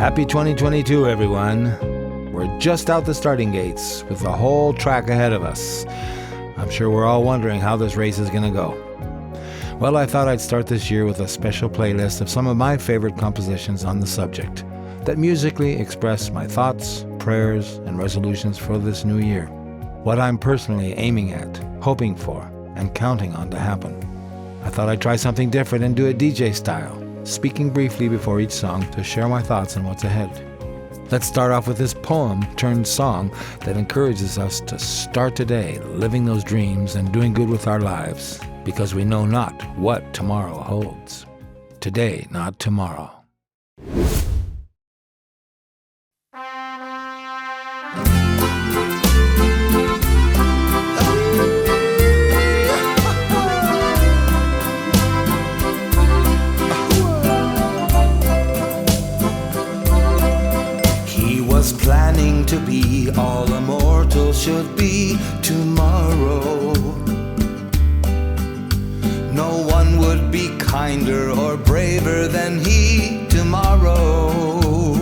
Happy 2022, everyone. We're just out the starting gates with the whole track ahead of us. I'm sure we're all wondering how this race is going to go. Well, I thought I'd start this year with a special playlist of some of my favorite compositions on the subject that musically express my thoughts, prayers, and resolutions for this new year. What I'm personally aiming at, hoping for, and counting on to happen. I thought I'd try something different and do it DJ style, speaking briefly before each song to share my thoughts on what's ahead. Let's start off with this poem turned song that encourages us to start today living those dreams and doing good with our lives, because we know not what tomorrow holds. Today, not tomorrow. Planning to be all a mortal should be tomorrow. No one would be kinder or braver than he tomorrow.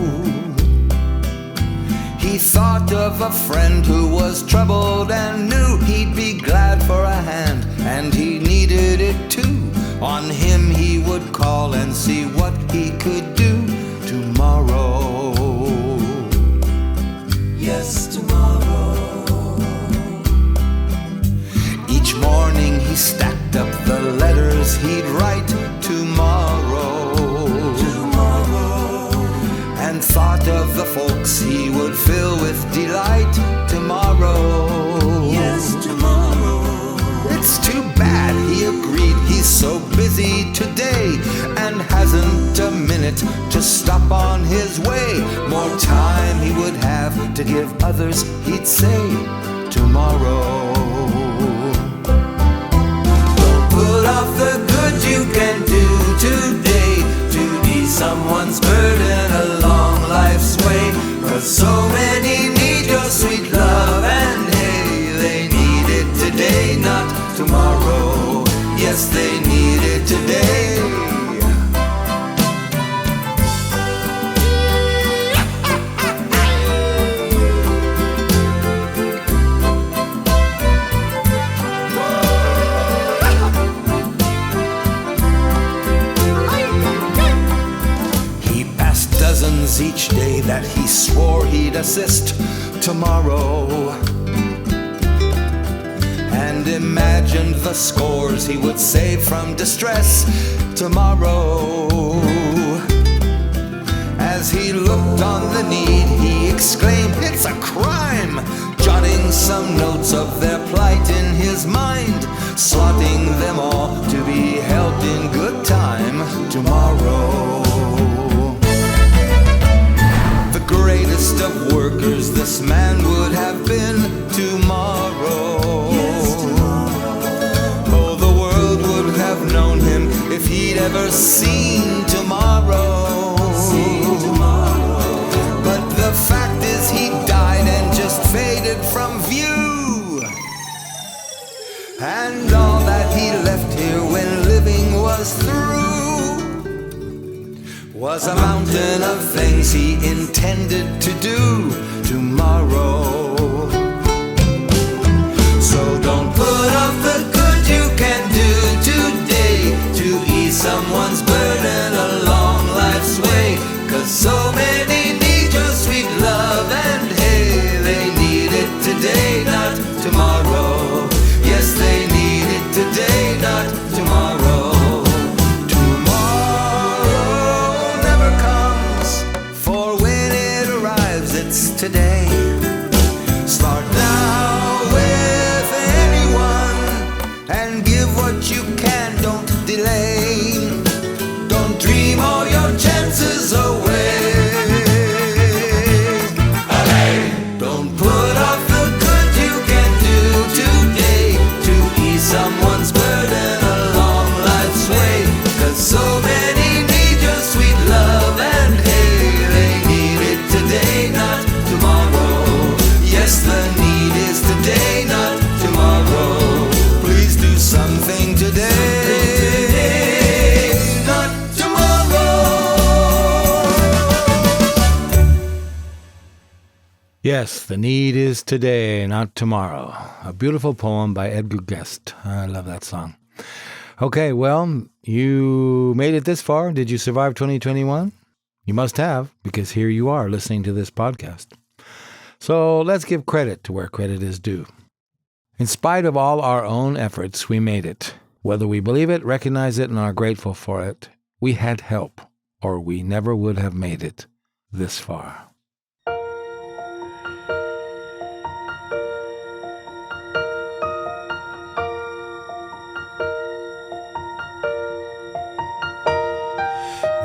He thought of a friend who was troubled and knew he'd be glad for a hand, and he needed it too. On him he would call and see what he could do tomorrow. Yes, tomorrow. Each morning he stacked up the letters he'd write tomorrow. Tomorrow. And thought of the folks he would fill with delight tomorrow. Yes, tomorrow. It's too bad, he agreed, he's so busy today and hasn't a minute to stop on his way. More time he would have to give others, he'd say, tomorrow. Don't put off the good you can do today to be someone's burden along life's way. 'Cause so many need your sweet love, and hey, they need it today, not tomorrow. Yes, they need it today. He passed dozens each day that he swore he'd assist tomorrow, and imagined the scores he would save from distress tomorrow. As he looked on the need, he exclaimed, "It's a crime!" Jotting some notes of their plight in his mind, slotting them all to be helped in good time tomorrow. The greatest of workers this man would have been tomorrow. Known him if he'd ever seen tomorrow. But the fact is he died and just faded from view, and all that he left here when living was through was a mountain of things he intended to do tomorrow. So don't put off the good you can do today to ease someone's burden along life's way. 'Cause so many need your sweet love, and hey, they need it today, not tomorrow. Yes, they need it today, not tomorrow. Tomorrow never comes, for when it arrives, it's today. Start Yes, the need is today, not tomorrow. A beautiful poem by Edgar Guest. I love that song. Okay, well, you made it this far. Did you survive 2021? You must have, because here you are listening to this podcast. So let's give credit to where credit is due. In spite of all our own efforts, we made it. Whether we believe it, recognize it, and are grateful for it, we had help, or we never would have made it this far.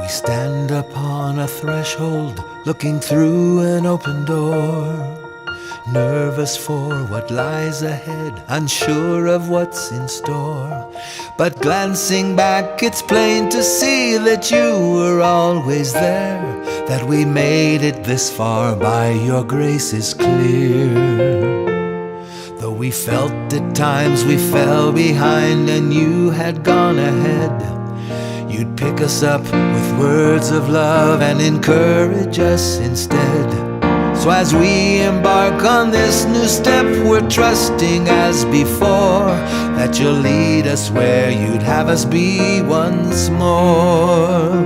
We stand upon a threshold, looking through an open door, nervous for what lies ahead, unsure of what's in store. But glancing back, it's plain to see that you were always there, that we made it this far by your grace is clear. Though we felt at times we fell behind and you had gone ahead, you'd pick us up with words of love and encourage us instead. So as we embark on this new step, we're trusting as before that you'll lead us where you'd have us be once more.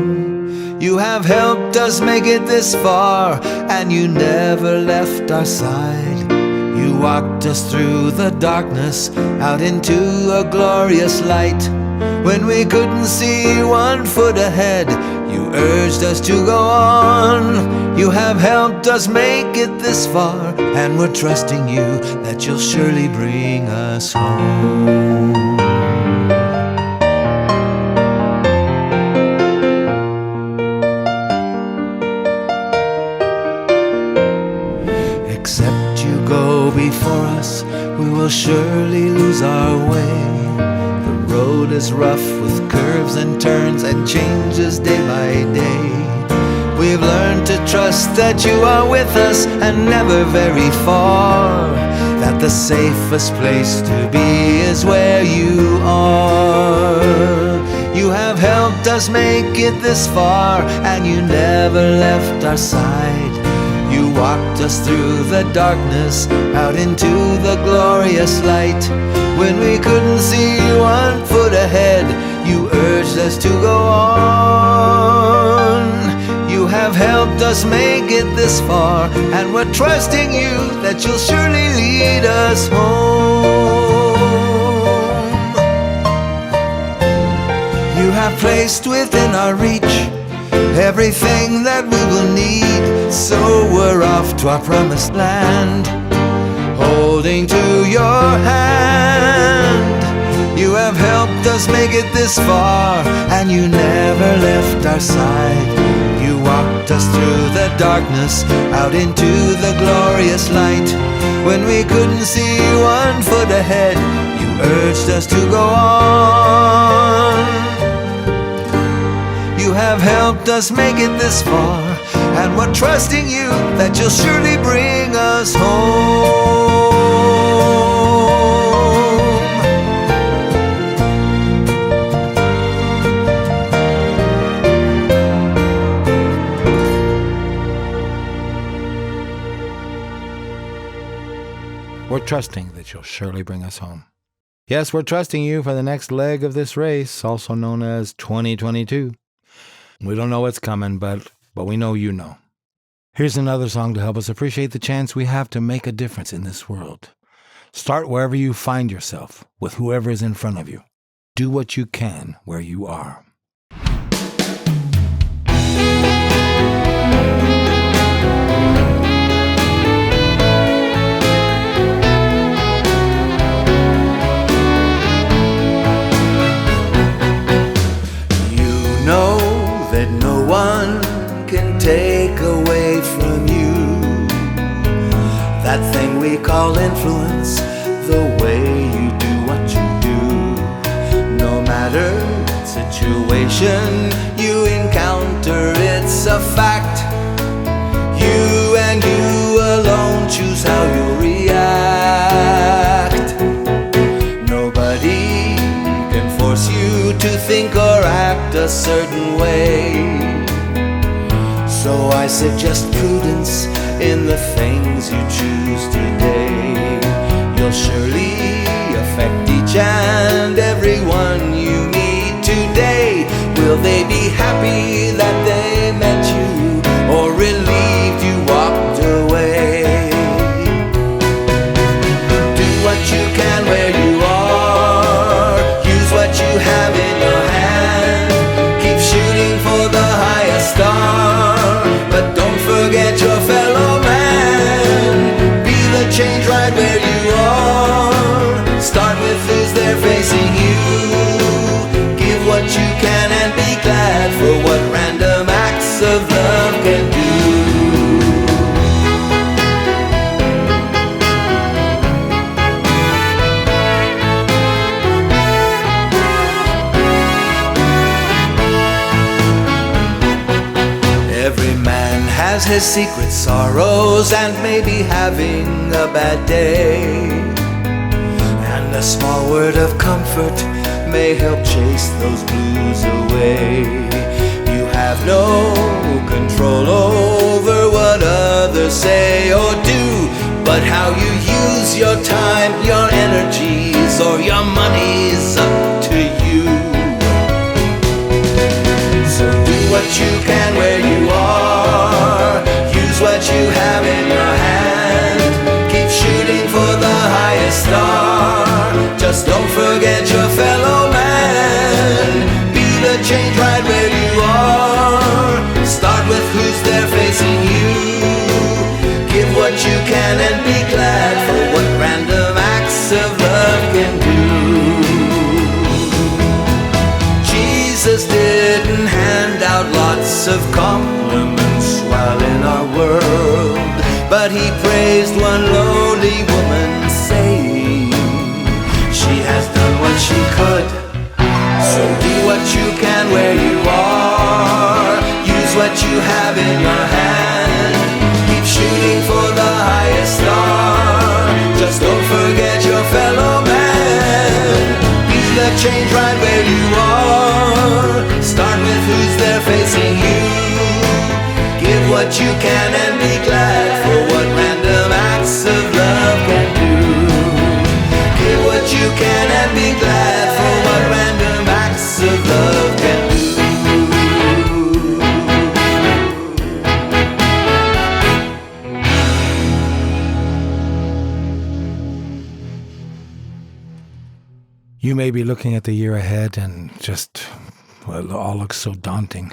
You have helped us make it this far, and you never left our side. You walked us through the darkness, out into a glorious light. When we couldn't see 1 foot ahead, you urged us to go on. You have helped us make it this far, and we're trusting you that you'll surely bring us home. Except you go before us, we will surely lose our way. The road is rough with curves and turns and changes day by day. We've learned to trust that you are with us and never very far, that the safest place to be is where you are. You have helped us make it this far, and you never left our side. You walked us through the darkness, out into the glorious light. When we couldn't see 1 foot ahead, you urged us to go on. You have helped us make it this far, and we're trusting you that you'll surely lead us home. You have placed within our reach everything that we will need, so we're off to our promised land, holding to your hand. You have helped us make it this far, and you never left our side. You walked us through the darkness, out into the glorious light. When we couldn't see 1 foot ahead, you urged us to go on. You have helped us make it this far, and we're trusting you that you'll surely bring us home. We're trusting that you'll surely bring us home. Yes, we're trusting you for the next leg of this race, also known as 2022. We don't know what's coming, but we know you know. Here's another song to help us appreciate the chance we have to make a difference in this world. Start wherever you find yourself, with whoever is in front of you. Do what you can where you are. That no one can take away from you that thing we call influence, the way you do what you do. No matter what situation you encounter, it's a fact. You and you alone choose how you'll react. Nobody can force you to think or act a certain way. So I suggest prudence in the things you choose today. You'll surely affect each and everyone you meet today. Will they be happy that they met you, or relieved you walked away? Do what you can where you are, use what you have in your hand. Keep shooting for the highest star, but don't forget your fellow man. Be the change right where you are. Start with who's there facing you. Give what you can and be glad for what random acts of love can do. Every man has his secret sorrows and may be having a bad day, and a small word of comfort may help chase those blues away. You have no control over what others say or do, but how you use your time, your energies, or your money's up to you. So do what you can where you are, use what you have in your hand. Keep shooting for the highest star, just don't forget your fellow man. Be the change right where you are. Start with who's there facing you. Give what you can and be glad for what random acts of love can do. Jesus didn't hand out lots of compliments while in our world, but he praised one lowly woman, saying she has done what she could. So do what you can where you are, use what you have in your hand. Keep shooting for the highest star, just don't forget your fellow man. Be the change right where you are. Start with who's there facing you. Give what you can and be glad for what random acts of love can do. Give what you can and be glad for what random acts of love can do. You may be looking at the year ahead and just, well, it all looks so daunting.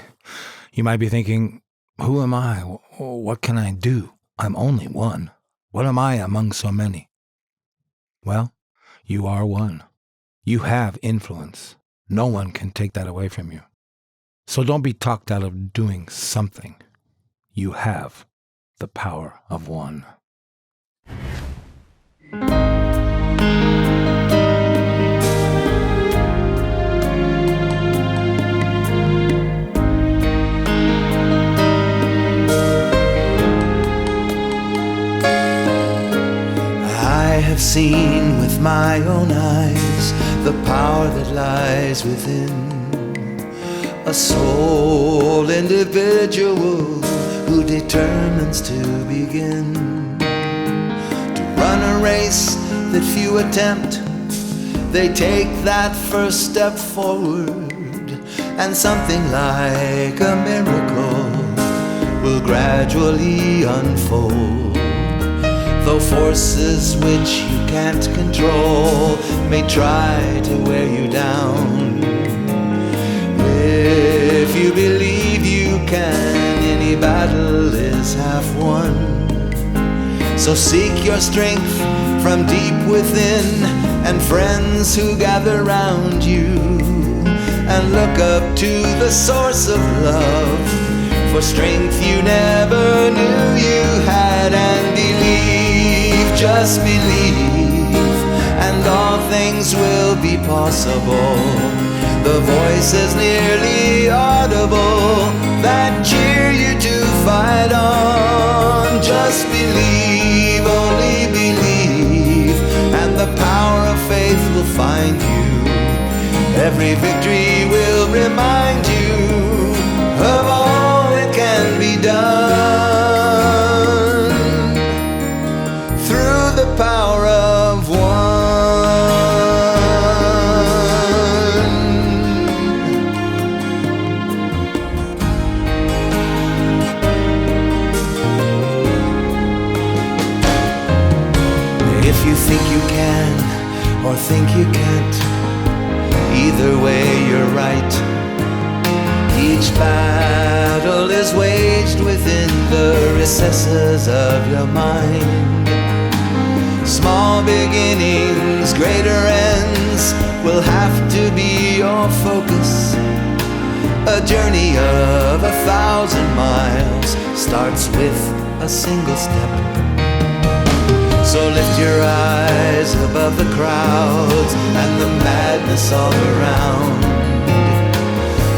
You might be thinking, who am I? What can I do? I'm only one. What am I among so many? Well, you are one. You have influence. No one can take that away from you. So don't be talked out of doing something. You have the power of one. I have seen with my own eyes the power that lies within a sole individual who determines to begin to run a race that few attempt. They take that first step forward, and something like a miracle will gradually unfold. Though forces which you can't control may try to wear you down, if you believe you can, any battle is half won. So seek your strength from deep within, and friends who gather round you, and look up to the source of love for strength you never knew you had. And believe, just believe, and all things will be possible. The voice is nearly audible that cheer you to fight on. Just believe, only believe, and the power of faith will find you. Every victory will remind you of all that can be done. think you can or think you can't. Either way, you're right. Each battle is waged within the recesses of your mind. Small beginnings, greater ends will have to be your focus. A journey of 1,000 miles starts with a single step. So lift your eyes above the crowds and the madness all around,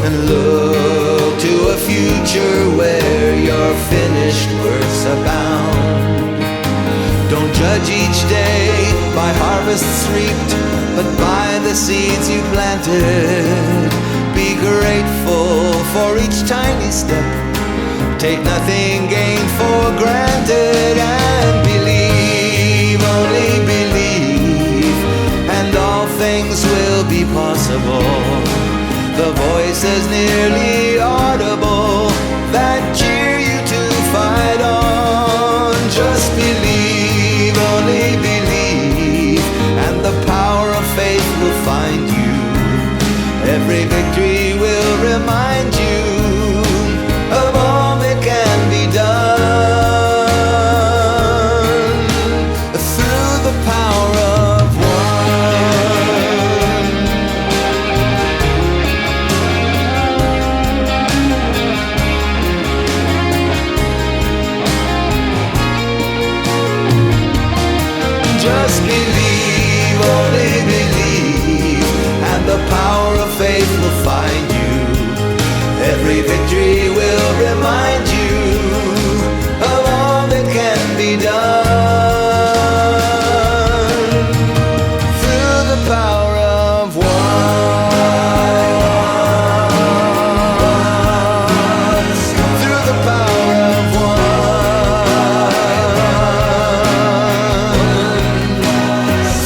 and look to a future where your finished works abound. Don't judge each day by harvests reaped, but by the seeds you planted. Be grateful for each tiny step. Take nothing gained for granted, and believe, only believe, and all things will be possible. The voices nearly audible that cheer you to fight on. Just believe, only believe, and the power of faith will find you. Every victory will remind you of all that can be done through the power of one. Just believe, only believe, and the power of faith will find you. Every victory will remind you of all that can be done through the power of one. Through the power of one.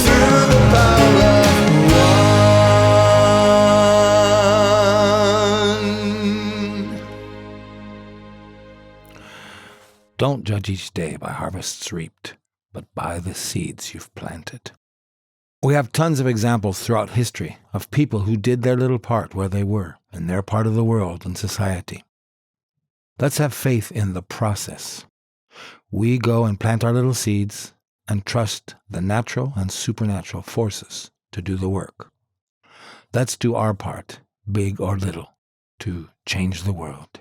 Through the power of Don't judge each day by harvests reaped, but by the seeds you've planted. We have tons of examples throughout history of people who did their little part where they were, in their part of the world and society. Let's have faith in the process. We go and plant our little seeds and trust the natural and supernatural forces to do the work. Let's do our part, big or little, to change the world.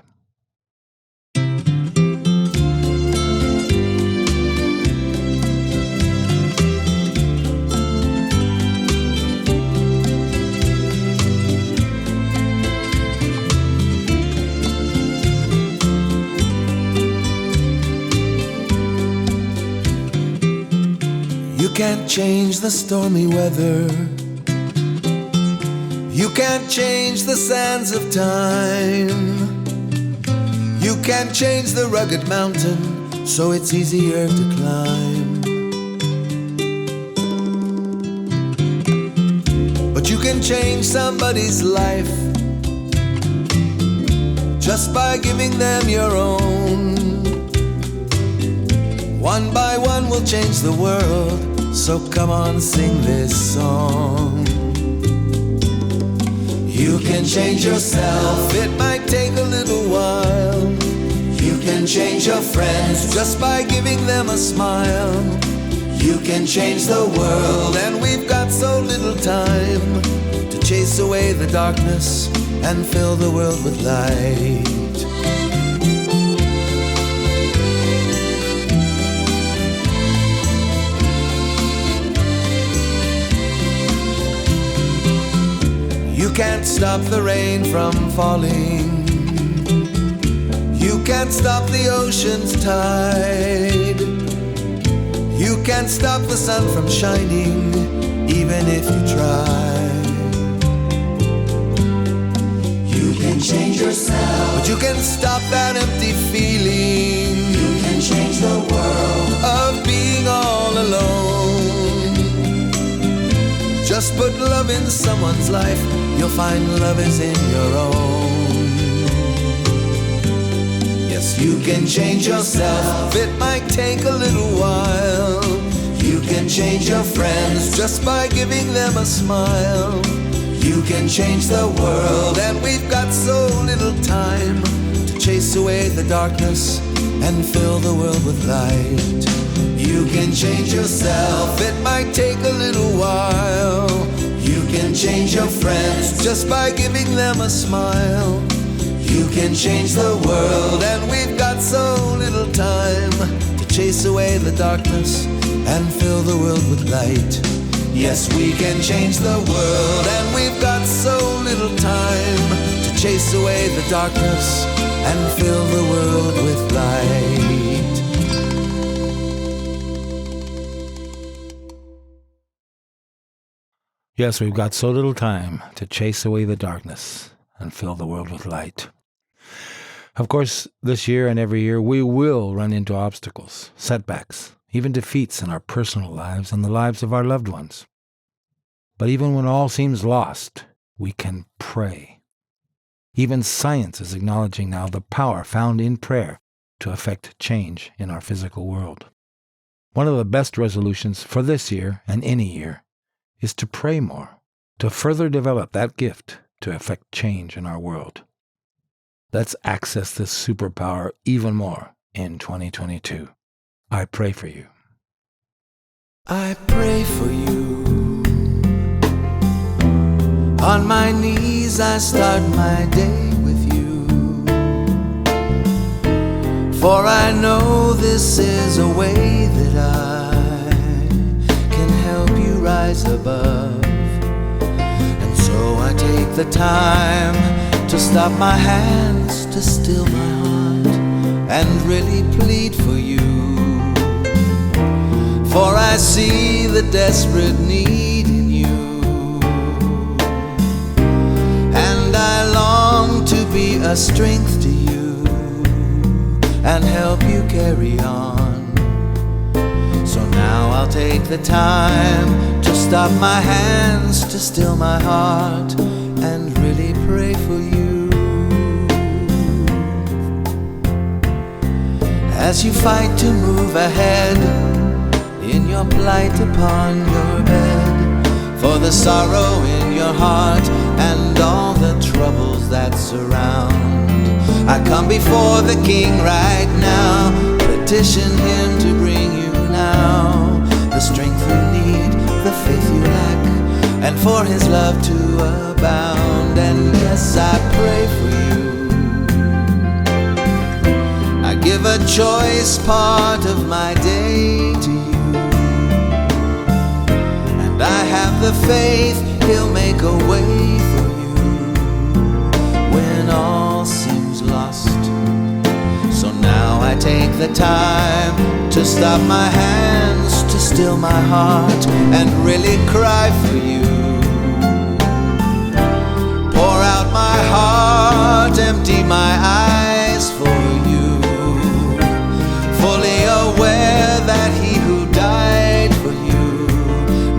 You can't change the stormy weather. You can't change the sands of time. You can't change the rugged mountain, so it's easier to climb. But you can change somebody's life just by giving them your own. One by one we'll change the world, so come on, sing this song. You can change yourself, it might take a little while. You can change your friends just by giving them a smile. You can change the world, and we've got so little time to chase away the darkness and fill the world with light. You can't stop the rain from falling. You can't stop the ocean's tide. You can't stop the sun from shining, even if you try. You can change yourself, but you can stop that empty feeling. You can change the world of being all alone. Just put love in someone's life, you'll find love is in your own. Yes, you can change yourself, it might take a little while. You You can change your friends just by giving them a smile. You can change the world, and we've got so little time to chase away the darkness and fill the world with light. You can change yourself, it might take a little while. You can change your friends just by giving them a smile. You can change the world, and we've got so little time to chase away the darkness and fill the world with light. Yes, we can change the world, and we've got so little time to chase away the darkness and fill the world with light. Yes, we've got so little time to chase away the darkness and fill the world with light. Of course, this year and every year, we will run into obstacles, setbacks, even defeats in our personal lives and the lives of our loved ones. But even when all seems lost, we can pray. Even science is acknowledging now the power found in prayer to affect change in our physical world. One of the best resolutions for this year and any year is to pray more, to further develop that gift to affect change in our world. Let's access this superpower even more in 2022. I pray for you. I pray for you. On my knees I start my day with you. For I know this is a way that I can help you rise above. And so I take the time to stop my hands, to still my heart, and really plead for you. For I see the desperate need in you, and I long to be a strength to you and help you carry on. So now I'll take the time to stop my hands, to still my heart, and really pray for you. As you fight to move ahead in your plight upon your bed, for the sorrow in your heart and all the troubles that surround, I come before the King right now, petition Him to bring you now the strength you need, the faith you lack, and for His love to abound. And yes, I pray for you. I give a choice part of my day to you, and I have the faith He'll make a way for you when all seems lost. So now I take the time to stop my hands, to still my heart, and really cry for you. Pour out my heart, empty my eyes for you, fully aware that He who died for you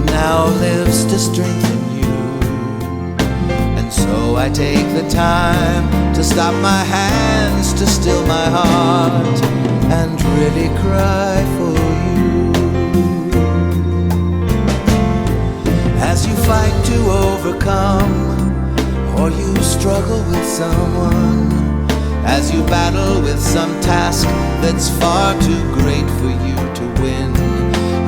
now lives to strengthen you. And so I take the time to stop my hands, to still my heart, and really cry for you. As you fight to overcome, or you struggle with someone, as you battle with some task that's far too great for you to win,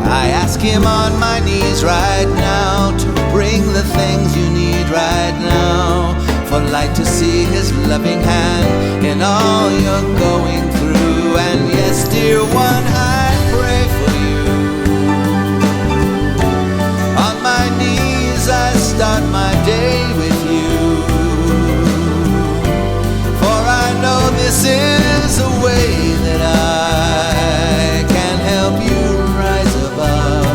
I ask Him on my knees right now to bring the things you need right now, for light to see His loving hand in all you're going through. And yes, dear one, I pray for you. On my knees I start my day with you, for I know this is a way that I can help you rise above.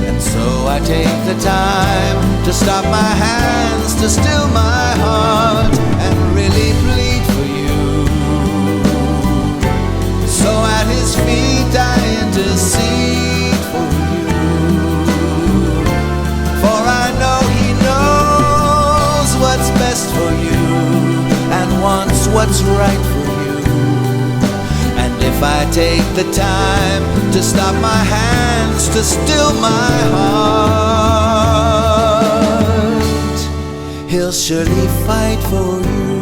And so I take the time to stop my hands, to still my heart, and really plead for you. So at His feet I intercede for you, for I know He knows what's best for you and wants what's right for you. And if I take the time to stop my hands, to still my heart, He'll surely fight for you,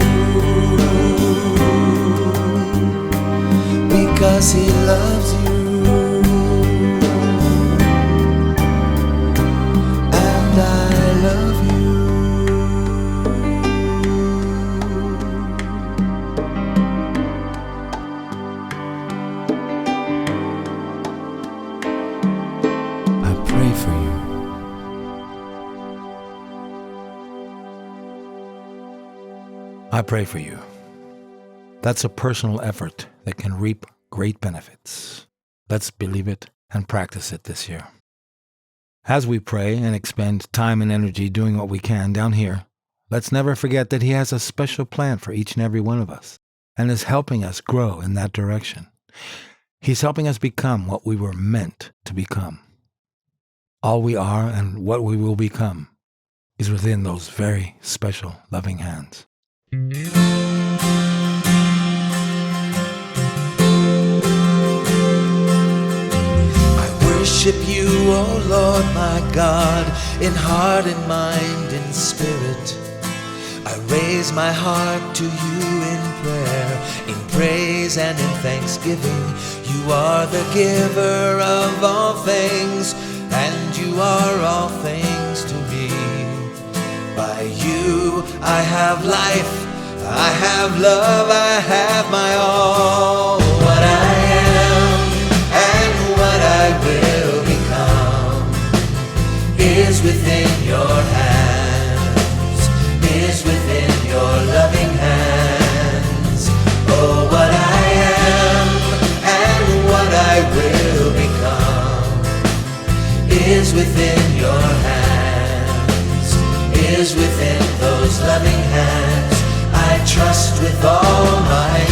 because He loves you. And I love you. I pray for you. I pray for you. That's a personal effort that can reap great benefits. Let's believe it and practice it this year. As we pray and expend time and energy doing what we can down here, let's never forget that He has a special plan for each and every one of us and is helping us grow in that direction. He's helping us become what we were meant to become. All we are and what we will become is within those very special, loving hands. Worship you, O Lord my God, in heart and mind and spirit. I raise my heart to you in prayer, in praise and in thanksgiving. You are the giver of all things, and you are all things to me. By you I have life, I have love, I have my all. What I am and what I will become is within your hands, is within your loving hands. Oh, what I am and what I will become is within your hands, is within those loving hands. I trust with all my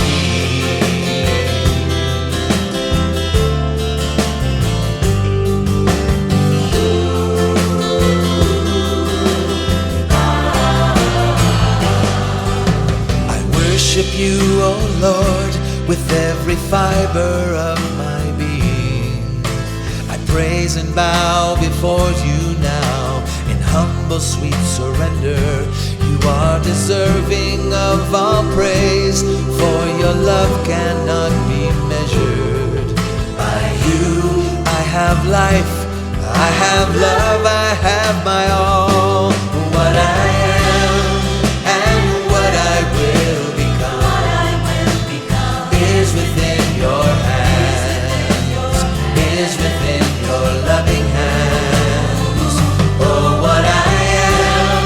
worship you, O Lord, with every fiber of my being. I praise and bow before you now in humble sweet surrender. You are deserving of all praise, for your love cannot be measured. By you I have life, I have love, I have my all. What I am and what I will is within your hands, is within your loving hands. Oh, what I am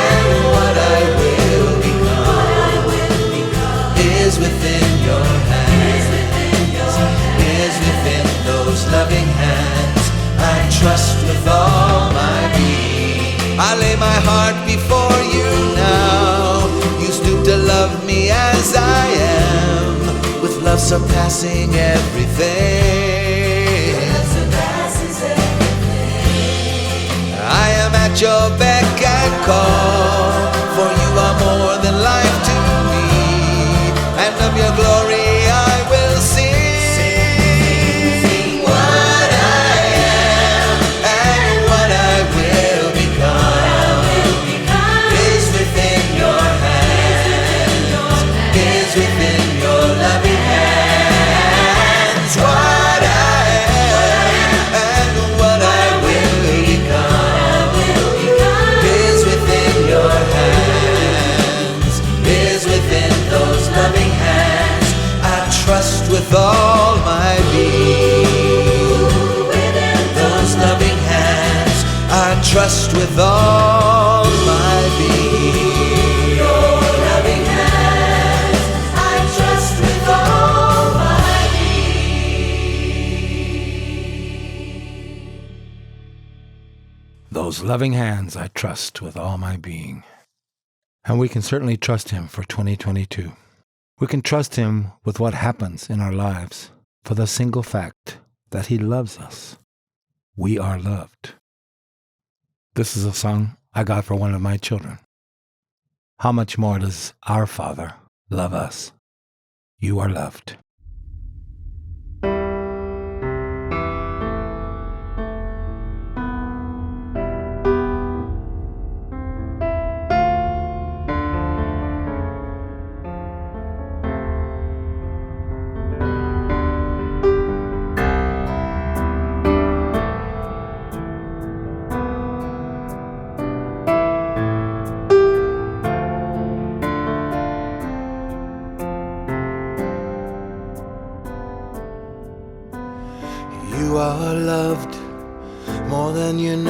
and what I will become is within your hands, is within those loving hands. I trust with all my being. I lay my heart before you now. You stoop to love me as I am, with love surpassing everything. Love surpasses everything. I am at your beck and call, for you are more than life to me, and of your glory I will sing. What I am and what I will become is within your hands, is within your loving hands. What I am and what I will become is within your hands, is within those loving hands. I trust with all my being. Those loving hands, I trust with all my being. Your loving hands, I trust with all my being. Those loving hands I trust with all my being. And we can certainly trust Him for 2022. We can trust Him with what happens in our lives for the single fact that He loves us. We are loved. This is a song I got for one of my children. How much more does our Father love us? You are loved.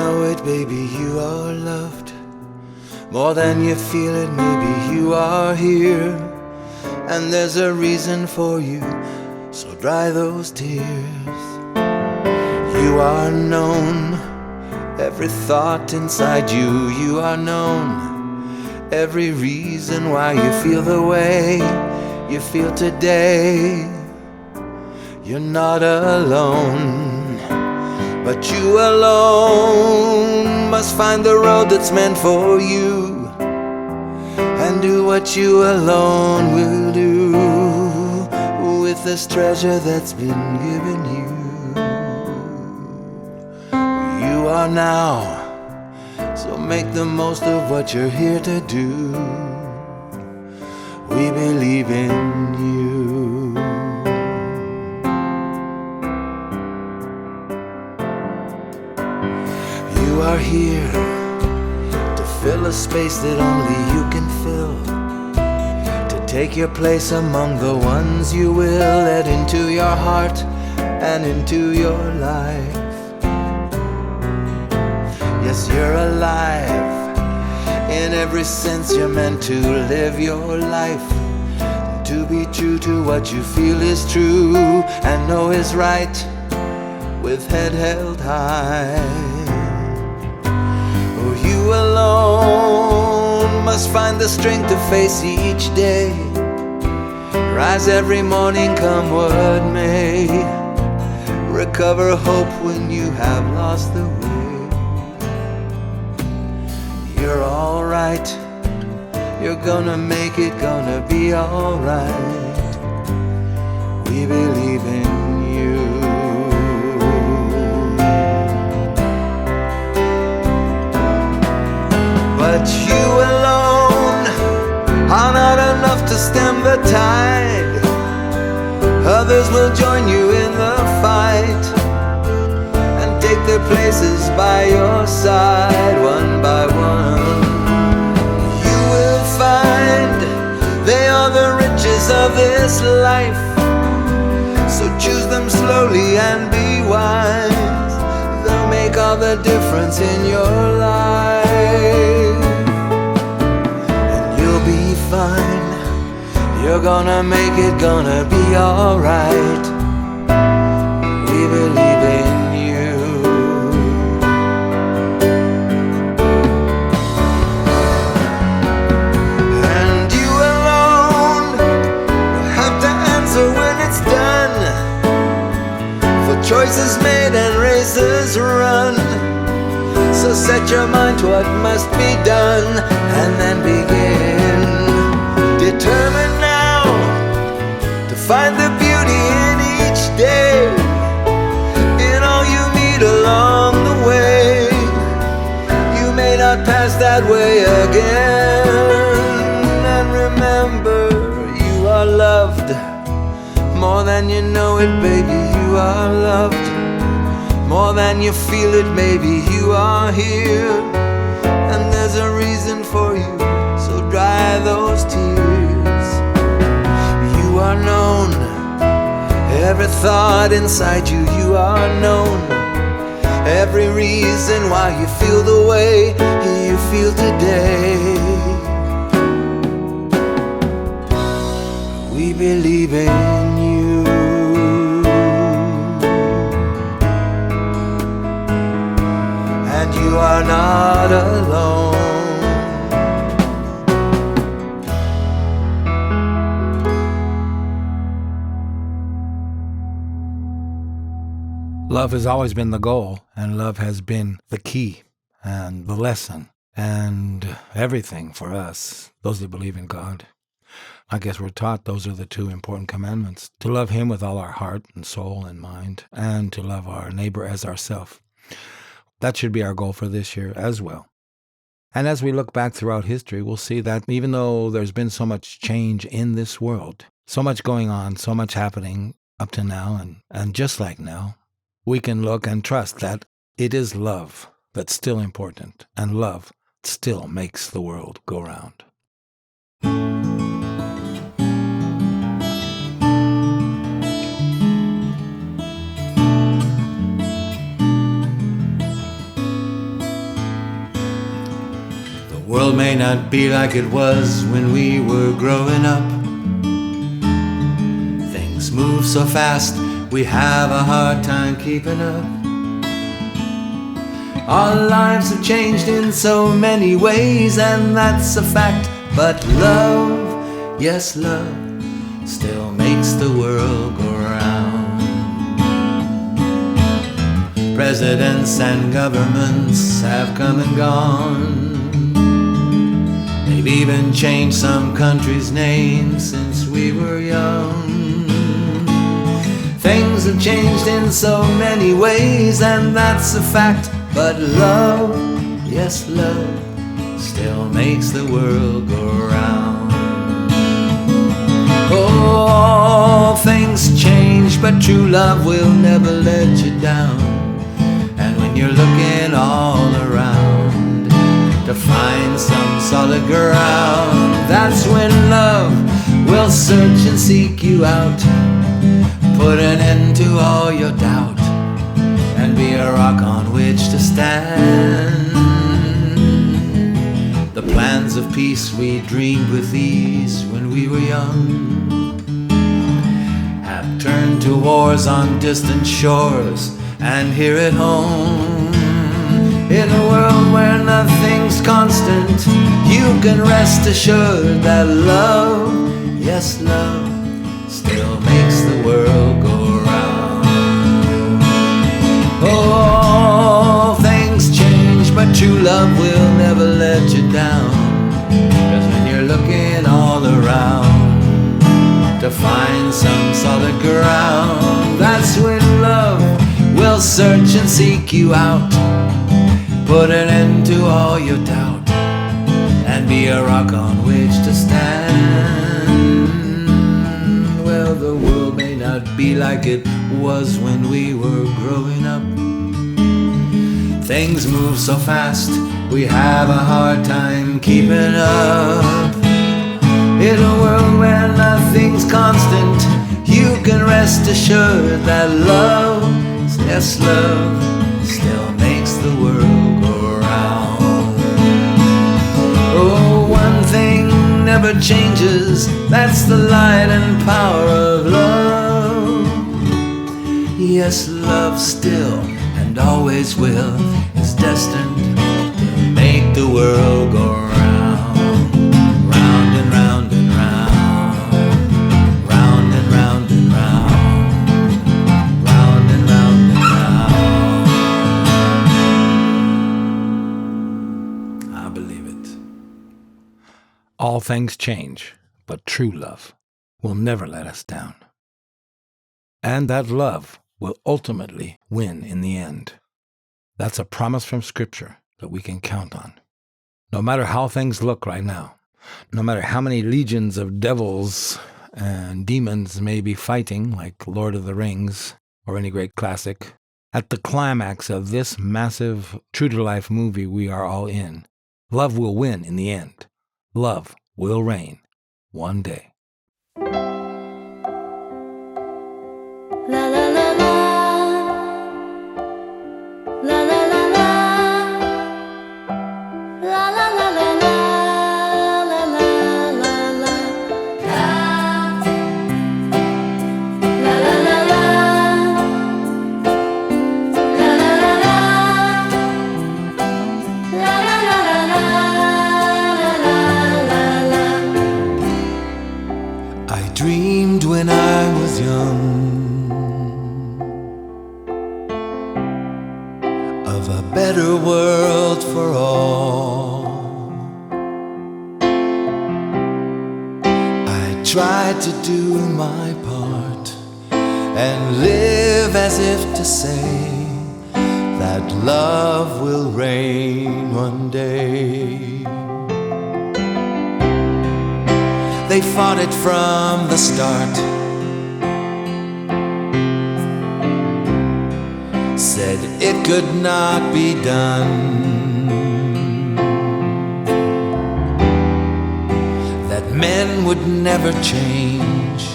know it, baby, you are loved. More than you feel it, maybe you are here. And there's a reason for you, so dry those tears. You are known, every thought inside you, you are known. Every reason why you feel the way you feel today. You're not alone, but you alone must find the road that's meant for you, and do what you alone will do with this treasure that's been given you. You are now, so make the most of what you're here to do. We believe in you. You are here to fill a space that only you can fill, to take your place among the ones you will let into your heart and into your life. Yes, you're alive. In every sense you're meant to live your life, to be true to what you feel is true and know is right, with head held high. Oh, you alone must find the strength to face each day. Rise every morning, come what may. Recover hope when you have lost the way. You're alright, you're gonna make it, gonna be alright. We believe in you. But you alone are not enough to stem the tide. Others will join you in the fight and take their places by your side, one by one. You will find they are the riches of this life, so choose them slowly and be wise. They'll make all the difference in your life, and you'll be fine. You're gonna make it, gonna be alright. We believe in you. And you alone will have to answer when it's done, for choices made and races run. So set your mind to what must be done, and then begin. Determined now to find the beauty in each day, in all you meet along the way. You may not pass that way again. And remember, you are loved. More than you know it, baby, you are loved. More than you feel it, maybe you are here. And there's a reason for you, so dry those tears. You are known, every thought inside you, you are known. Every reason why you feel the way you feel today. We believe in you. And you are not alone. Love has always been the goal, and love has been the key and the lesson and everything for us, those that believe in God. I guess we're taught those are the two important commandments: to love Him with all our heart and soul and mind, and to love our neighbor as ourselves. That should be our goal for this year as well. And as we look back throughout history, we'll see that even though there's been so much change in this world, so much going on, so much happening up to now, and just like now, we can look and trust that it is love that's still important, and love still makes the world go round. world may not be like it was when we were growing up. Things move so fast, we have a hard time keeping up. Our lives have changed in so many ways, and that's a fact. But love, yes, love, still makes the world go round. Presidents and governments have come and gone. They've even changed some countries' names since we were young. Things have changed in so many ways, and that's a fact. But love, yes, love, still makes the world go round. Oh, all things change, but true love will never let you down. And when you're looking all around to find some solid ground, that's when love will search and seek you out, put an end to all your doubt, and be a rock on which to stand. The plans of peace we dreamed with ease when we were young have turned to wars on distant shores and here at home. In a world where nothing's constant, you can rest assured that love, yes, love, still makes the world go round. Oh, things change, but true love will never let you down. 'Cause when you're looking all around to find some solid ground, that's when love will search and seek you out, put an end to all your doubt, and be a rock on which to stand. Well, the world may not be like it was when we were growing up. Things move so fast, we have a hard time keeping up. In a world where nothing's constant, you can rest assured that love, yes, love, still makes the world go round. Oh, one thing never changes, that's the light and power of love. Yes, love still and always will is destined to make the world go round, round and round and round, round and round and round, round and round and round. I believe it. All things change, but true love will never let us down. And that love will ultimately win in the end. That's a promise from Scripture that we can count on. No matter how things look right now, no matter how many legions of devils and demons may be fighting, like Lord of the Rings or any great classic, at the climax of this massive true-to-life movie we are all in, love will win in the end. Love will reign one day. La la la la, la la la la, la la la la la, la la la la, la la la la, la la la la, la la la la, I dreamed when I was young of a better world for all. I tried to do my part and live as if to say that love will reign one day. They fought it from the start, said it could not be done, that men would never change,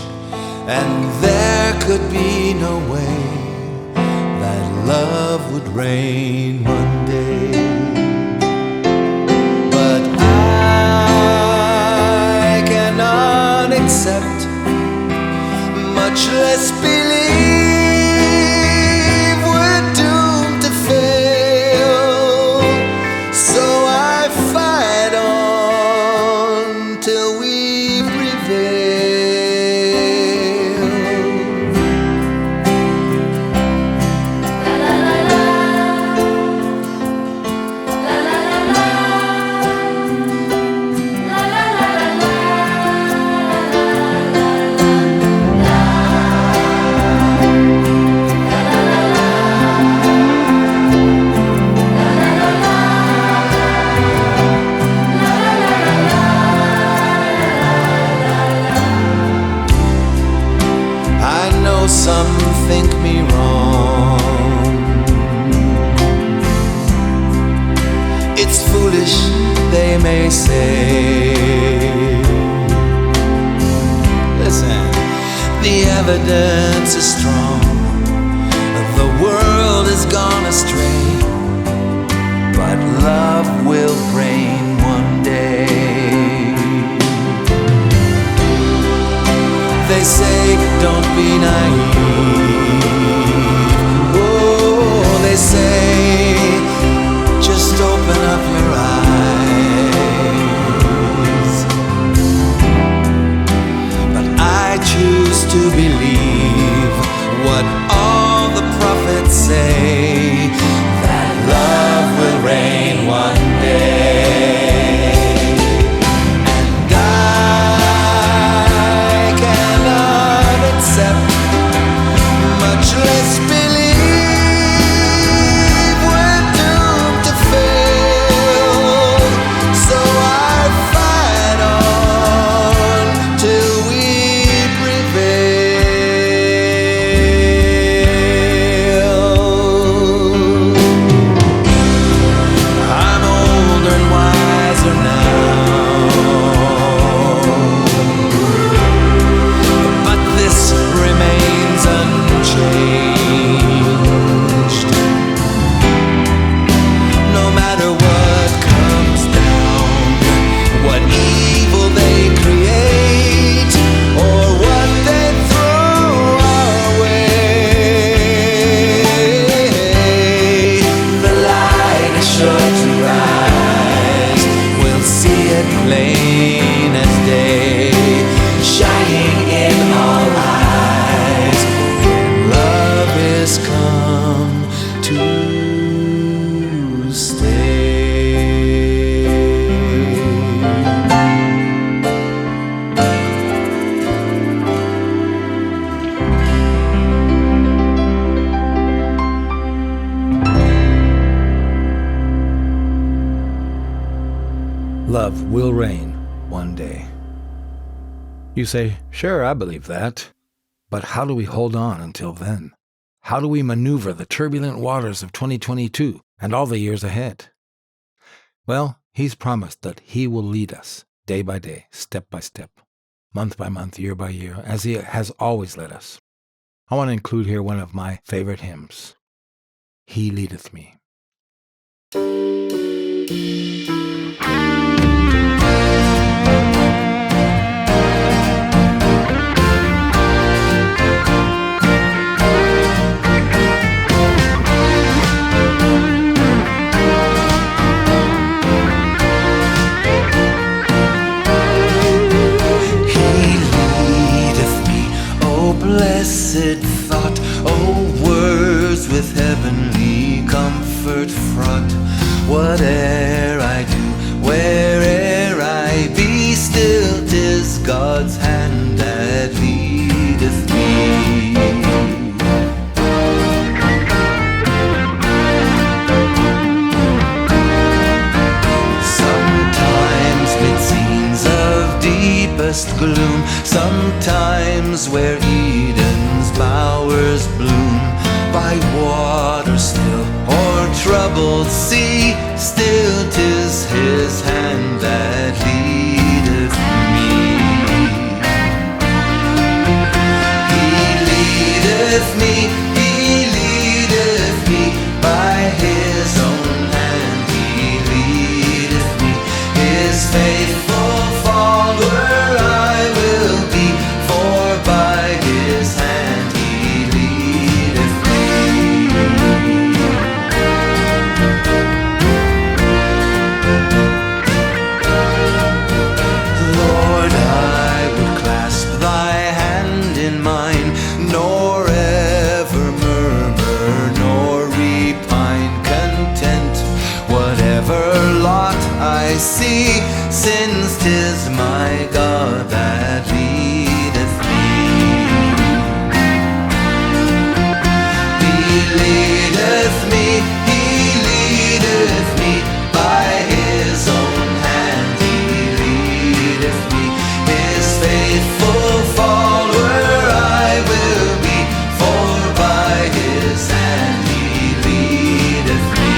and there could be no way that love would reign one day. But It's foolish, they may say. Listen, The evidence is strong, the world has gone astray, but love will reign one day. They say, don't be naive. Oh, they say, just open up your eyes. But I choose to believe what all the prophets say, that love will reign one day. And I cannot accept, much less believe, we're doomed to fail. So I fight on till we prevail. I'm older and wiser now, but this remains unchanged. No matter what comes down, what evil they create, or what they throw our way, the light is sure to rise. We'll see it plain as day, shining in all eyes, when love is come to stay. love will reign one day. You say, sure, I believe that. But how do we hold on until then? How do we maneuver the turbulent waters of 2022 and all the years ahead? Well, he's promised that he will lead us day by day, step by step, month by month, year by year, as he has always led us. I want to include here one of my favorite hymns, He Leadeth Me. Blessed thought, oh words with heavenly comfort fraught. Whate'er I do, where'er I be, still 'tis God's hand that leadeth me. Sometimes mid scenes of deepest gloom, sometimes where Eden's bowers bloom, by water still or troubled sea, still 'tis his hand that leadeth me. He leadeth me, he leadeth me, by his own hand he leadeth me. His faithful follower I will be, for by his hand he leadeth me. Lord, I would clasp thy hand in mine, nor ever murmur, nor repine, content whatever lot I see, since 'tis my God that leadeth me. He leadeth me, he leadeth me, by his own hand he leadeth me. His faithful follower I will be, for by his hand he leadeth me.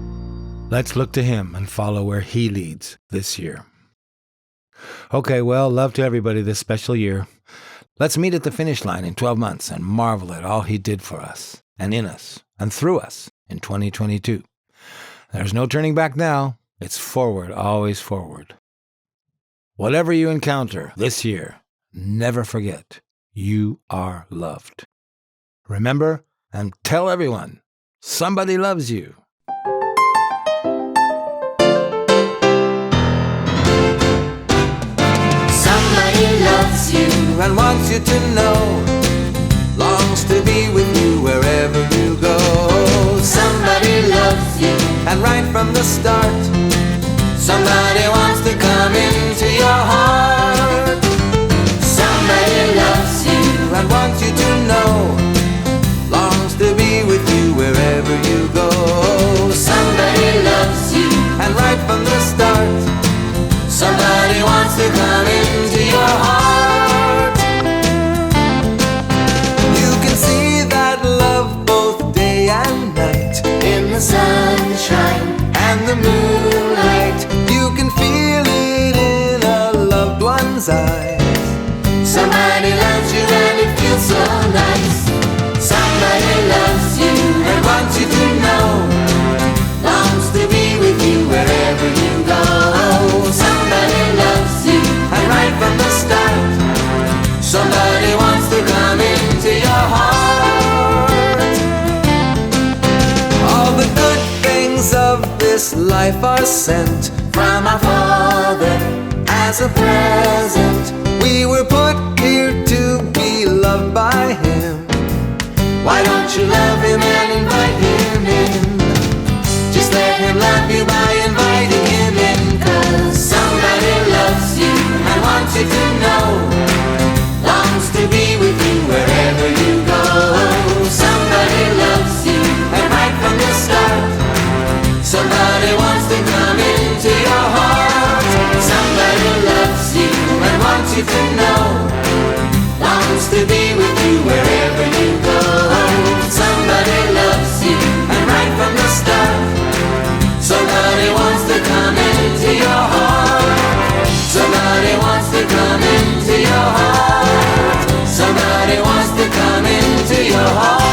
Let's look to him and follow where he leads this year. Okay, well, love to everybody this special year. Let's meet at the finish line in 12 months and marvel at all he did for us and in us and through us in 2022. There's no turning back now. It's forward, always forward. Whatever you encounter this year, never forget you are loved. Remember and tell everyone, somebody loves you. Somebody loves you. And wants you to know, longs to be with you wherever you go. Somebody loves you. And right from the start, somebody wants to come into your heart. Somebody loves you. And wants you to know, longs to be with you wherever you go. Somebody loves you. And right from the start, somebody wants to come into your heart. You can see that love both day and night, In the sunshine and the moonlight. You can feel it in a loved one's eyes. somebody loves you and it feels so nice. Somebody loves you And wants you to know, longs to be with you wherever you go. Somebody loves you. and right from the start, somebody wants to come into your heart. All the good things of this life are sent From our Father as a present. We were put here to be loved by him. Why don't you love him and invite him in? Just let him love you by inviting him in. 'Cause somebody loves you and wants you to know, longs to be with you wherever you go. Somebody loves you and right from the start, somebody wants to come into your heart. Somebody loves you And wants you to know, longs to be with you wherever you go. Somebody loves you and right from the start, somebody wants to come into your heart. Somebody wants to come into your heart. Somebody wants to come into your heart.